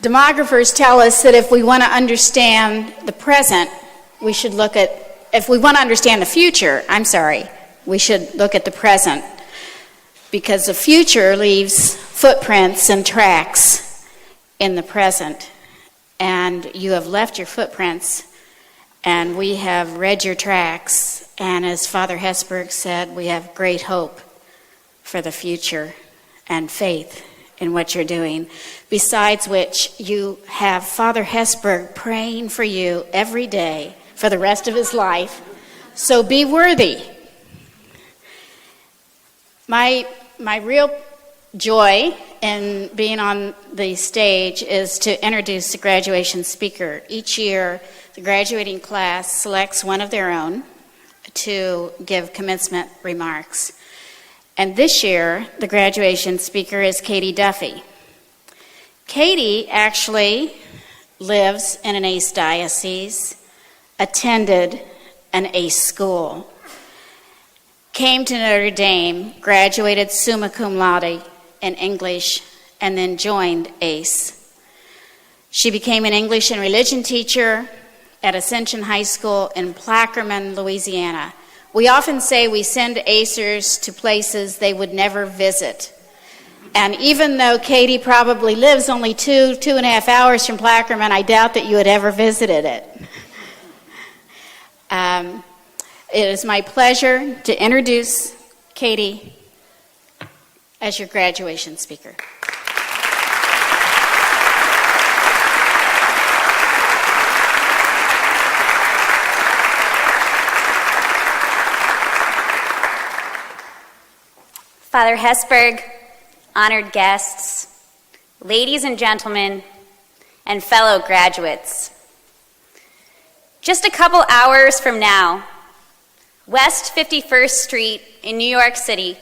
Demographers tell us that if we want to understand the present, if we want to understand the future, we should look at the present, because the future leaves footprints and tracks in the present. And you have left your footprints, and we have read your tracks, and as Father Hesburgh said, we have great hope for the future and faith in what you're doing. Besides which, you have Father Hesburgh praying for you every day for the rest of his life. So be worthy. My real joy in being on the stage is to introduce the graduation speaker. Each year, the graduating class selects one of their own to give commencement remarks. And this year, the graduation speaker is Katie Duffey. Katie actually lives in an ACE diocese, attended an ACE school, came to Notre Dame, graduated summa cum laude in English, and then joined ACE. She became an English and religion teacher at Ascension High School in Plaquemine, Louisiana. We often say we send ACERs to places they would never visit. And even though Katie probably lives only 2.5 hours from Plaquemine, I doubt that you had ever visited it. It is my pleasure to introduce Katie as your graduation speaker. Father Hesburgh, honored guests, ladies and gentlemen, and fellow graduates. Just a couple hours from now, West 51st Street in New York City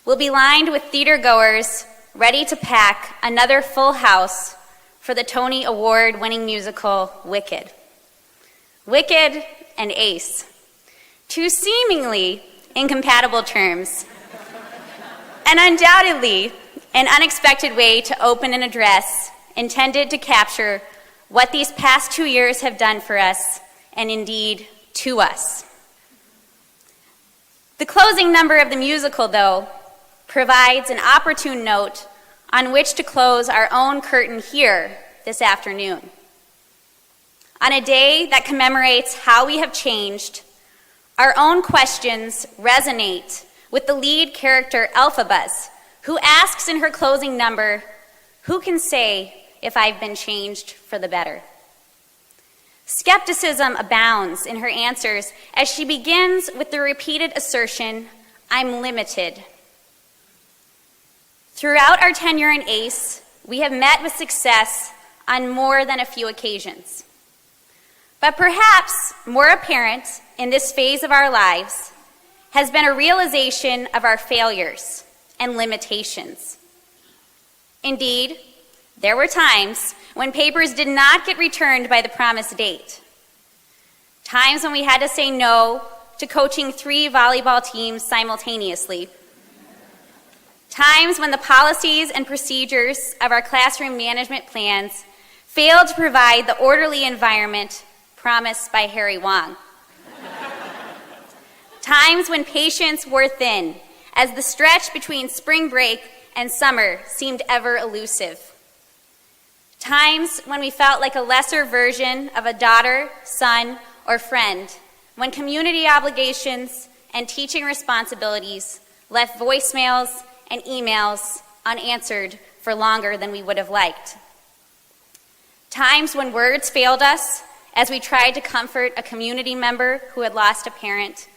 will be lined with theater-goers ready to pack another full house for the Tony Award-winning musical Wicked. Wicked and ACE, two seemingly incompatible terms, and undoubtedly an unexpected way to open an address intended to capture what these past 2 years have done for us, and indeed to us. The closing number of the musical, though, provides an opportune note on which to close our own curtain here this afternoon. On a day that commemorates how we have changed, our own questions resonate with the lead character Elphabuz, who asks in her closing number, "Who can say if I've been changed for the better?" Skepticism abounds in her answers as she begins with the repeated assertion, "I'm limited." Throughout our tenure in ACE, we have met with success on more than a few occasions. But perhaps more apparent in this phase of our lives has been a realization of our failures and limitations. Indeed, there were times when papers did not get returned by the promised date. Times when we had to say no to coaching 3 volleyball teams simultaneously. Times when the policies and procedures of our classroom management plans failed to provide the orderly environment promised by Harry Wong. Times when patience wore thin as the stretch between spring break and summer seemed ever elusive. Times when we felt like a lesser version of a daughter, son, or friend, when community obligations and teaching responsibilities left voicemails and emails unanswered for longer than we would have liked. Times when words failed us as we tried to comfort a community member who had lost a parent.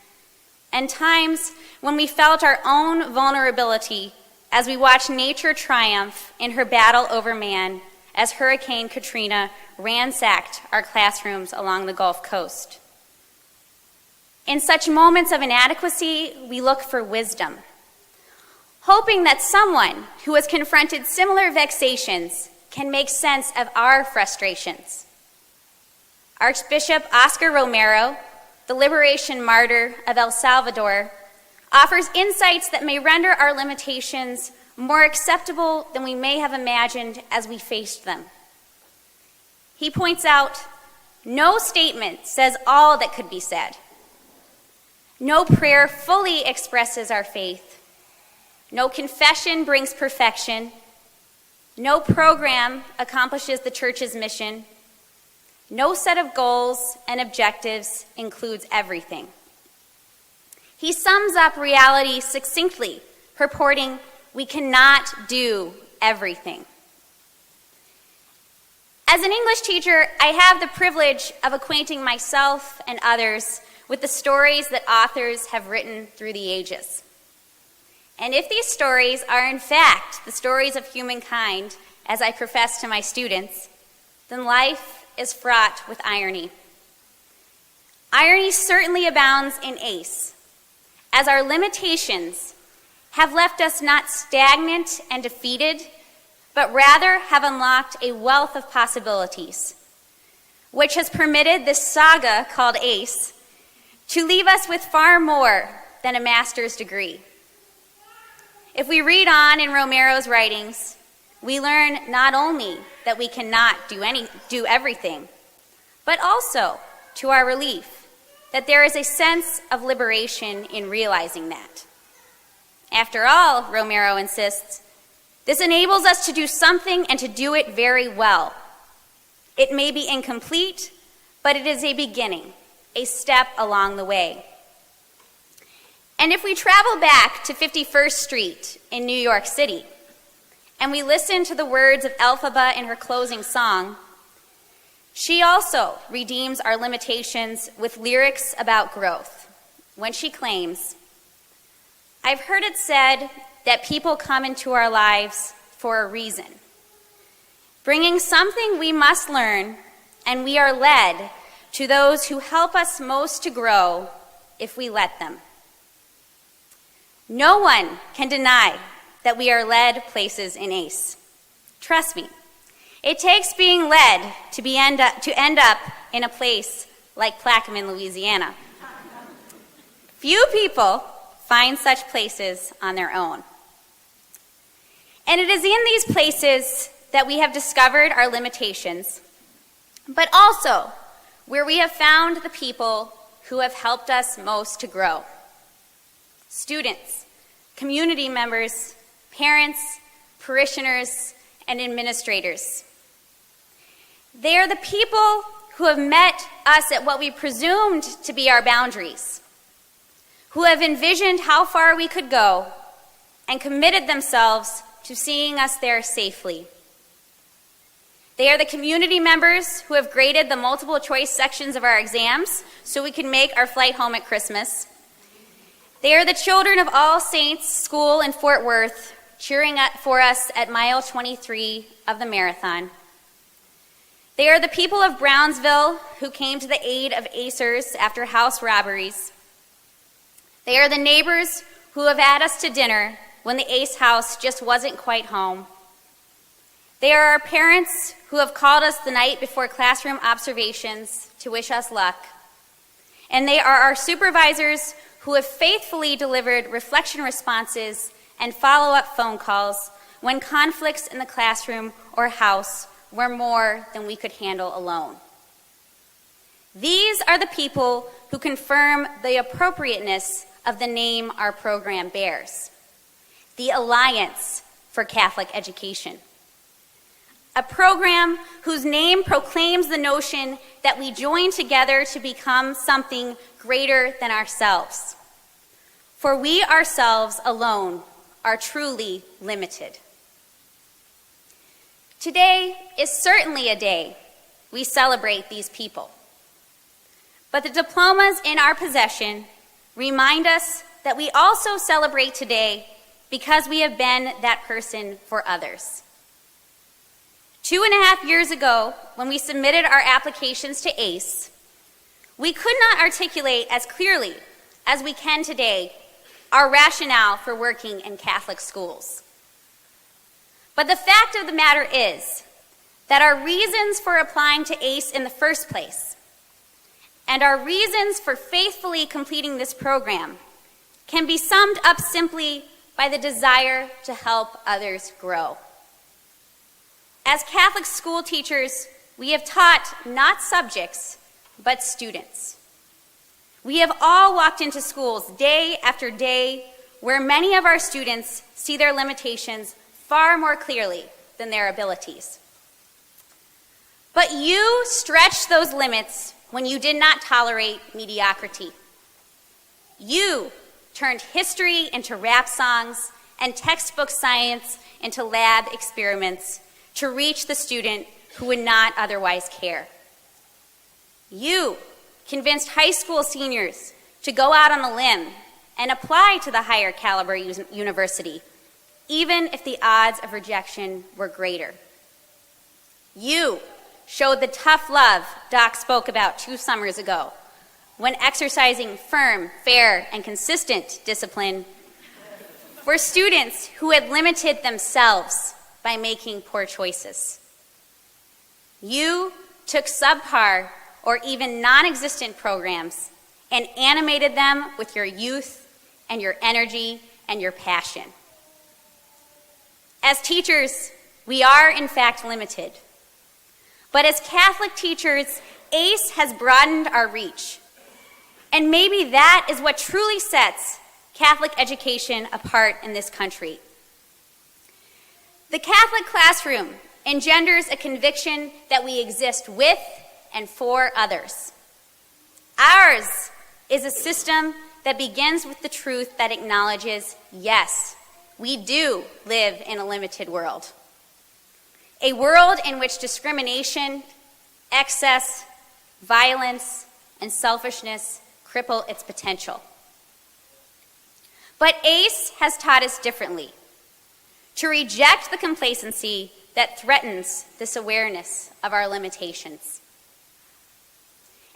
And times when we felt our own vulnerability as we watched nature triumph in her battle over man as Hurricane Katrina ransacked our classrooms along the Gulf Coast. In such moments of inadequacy, we look for wisdom, hoping that someone who has confronted similar vexations can make sense of our frustrations. Archbishop Oscar Romero, the liberation martyr of El Salvador, offers insights that may render our limitations more acceptable than we may have imagined as we faced them. He points out, no statement says all that could be said. No prayer fully expresses our faith. No confession brings perfection. No program accomplishes the church's mission. No set of goals and objectives includes everything. He sums up reality succinctly, purporting, we cannot do everything. As an English teacher, I have the privilege of acquainting myself and others with the stories that authors have written through the ages. And if these stories are in fact the stories of humankind, as I profess to my students, then life is fraught with irony. Irony certainly abounds in ACE, as our limitations have left us not stagnant and defeated, but rather have unlocked a wealth of possibilities, which has permitted this saga called ACE to leave us with far more than a master's degree. If we read on in Romero's writings, we learn not only that we cannot do everything, but also, to our relief, that there is a sense of liberation in realizing that. After all, Romero insists, this enables us to do something and to do it very well. It may be incomplete, but it is a beginning, a step along the way. And if we travel back to 51st Street in New York City, and we listen to the words of Elphaba in her closing song, she also redeems our limitations with lyrics about growth, when she claims, I've heard it said that people come into our lives for a reason, bringing something we must learn, and we are led to those who help us most to grow if we let them. No one can deny that we are led places in ACE. Trust me, it takes being led to end up in a place like Plaquemine, Louisiana. Few people find such places on their own. And it is in these places that we have discovered our limitations, but also where we have found the people who have helped us most to grow. Students, community members, parents, parishioners, and administrators. They are the people who have met us at what we presumed to be our boundaries, who have envisioned how far we could go and committed themselves to seeing us there safely. They are the community members who have graded the multiple choice sections of our exams so we can make our flight home at Christmas. They are the children of All Saints School in Fort Worth cheering for us at mile 23 of the marathon. They are the people of Brownsville who came to the aid of ACERS after house robberies. They are the neighbors who have had us to dinner when the ACE house just wasn't quite home. They are our parents who have called us the night before classroom observations to wish us luck. And they are our supervisors who have faithfully delivered reflection responses and follow-up phone calls when conflicts in the classroom or house were more than we could handle alone. These are the people who confirm the appropriateness of the name our program bears, the Alliance for Catholic Education, a program whose name proclaims the notion that we join together to become something greater than ourselves. For we ourselves alone are truly limited. Today is certainly a day we celebrate these people. But the diplomas in our possession remind us that we also celebrate today because we have been that person for others. 2.5 years ago, when we submitted our applications to ACE, we could not articulate as clearly as we can today our rationale for working in Catholic schools. But the fact of the matter is that our reasons for applying to ACE in the first place and our reasons for faithfully completing this program can be summed up simply by the desire to help others grow. As Catholic school teachers, we have taught not subjects, but students. We have all walked into schools day after day where many of our students see their limitations far more clearly than their abilities. But you stretched those limits when you did not tolerate mediocrity. You turned history into rap songs and textbook science into lab experiments to reach the student who would not otherwise care. You convinced high school seniors to go out on a limb and apply to the higher caliber university, even if the odds of rejection were greater. You showed the tough love Doc spoke about 2 summers ago when exercising firm, fair, and consistent discipline for students who had limited themselves by making poor choices. You took subpar or even non-existent programs and animated them with your youth and your energy and your passion. As teachers, we are in fact limited. But as Catholic teachers, ACE has broadened our reach. And maybe that is what truly sets Catholic education apart in this country. The Catholic classroom engenders a conviction that we exist with and for others. Ours is a system that begins with the truth that acknowledges, yes, we do live in a limited world. A world in which discrimination, excess, violence, and selfishness cripple its potential. But ACE has taught us differently, to reject the complacency that threatens this awareness of our limitations.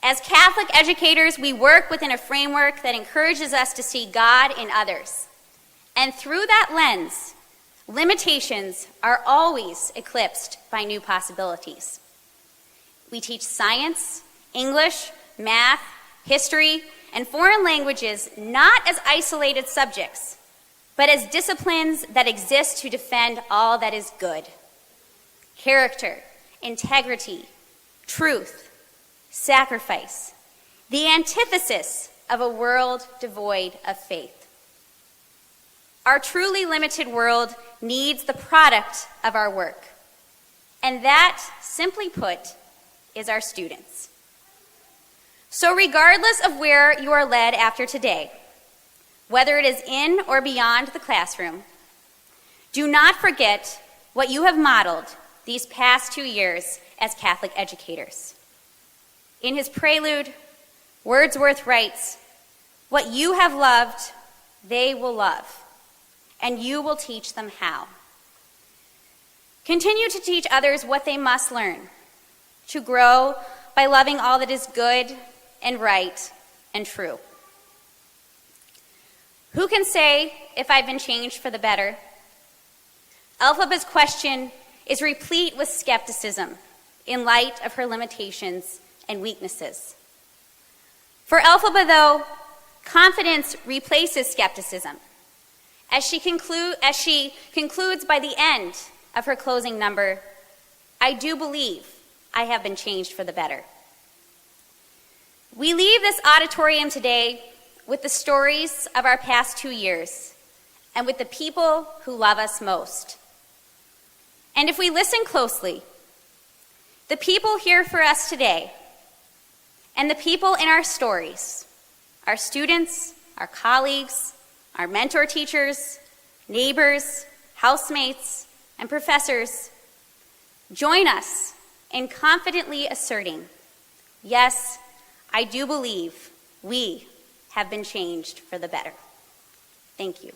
As Catholic educators, we work within a framework that encourages us to see God in others. And through that lens, limitations are always eclipsed by new possibilities. We teach science, English, math, history, and foreign languages not as isolated subjects, but as disciplines that exist to defend all that is good. Character, integrity, truth, sacrifice, the antithesis of a world devoid of faith. Our truly limited world needs the product of our work, and that, simply put, is our students. So regardless of where you are led after today, whether it is in or beyond the classroom, do not forget what you have modeled these past 2 years as Catholic educators. In his prelude, Wordsworth writes, "What you have loved, they will love, and you will teach them how." Continue to teach others what they must learn, to grow by loving all that is good and right and true. Who can say if I've been changed for the better? Elphaba's question is replete with skepticism in light of her limitations and weaknesses. For Elphaba, though, confidence replaces skepticism, as she concludes by the end of her closing number, "I do believe I have been changed for the better." We leave this auditorium today with the stories of our past 2 years and with the people who love us most. And if we listen closely, the people here for us today and the people in our stories, our students, our colleagues, our mentor teachers, neighbors, housemates, and professors, join us in confidently asserting, yes, I do believe we have been changed for the better. Thank you.